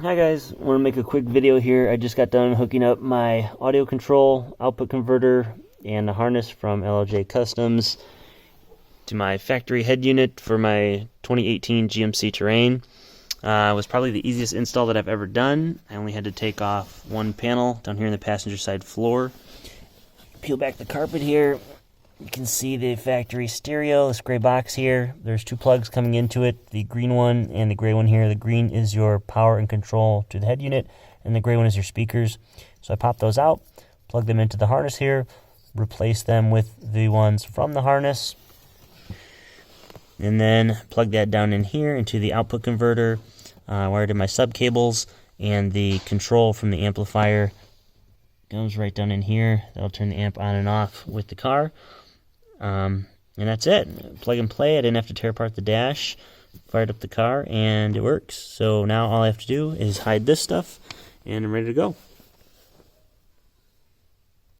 Hi guys, I want to make a quick video here. I just got done hooking up my audio control, output converter, and the harness from L.L.C Customs to my factory head unit for my 2018 GMC Terrain. It was probably the easiest install that I've ever done. I only had to take off one panel down here in the passenger side floor. Peel back the carpet here. You can see the factory stereo, this gray box here. There's two plugs coming into it, the green one and the gray one here. The green is your power and control to the head unit, and the gray one is your speakers. So I pop those out, plug them into the harness here, replace them with the ones from the harness, and then plug that down in here into the output converter, wired in my sub cables, and the control from the amplifier goes right down in here. That'll turn the amp on and off with the car. And that's it. Plug and play. I didn't have to tear apart the dash. Fired up the car and it works. So now all I have to do is hide this stuff and I'm ready to go.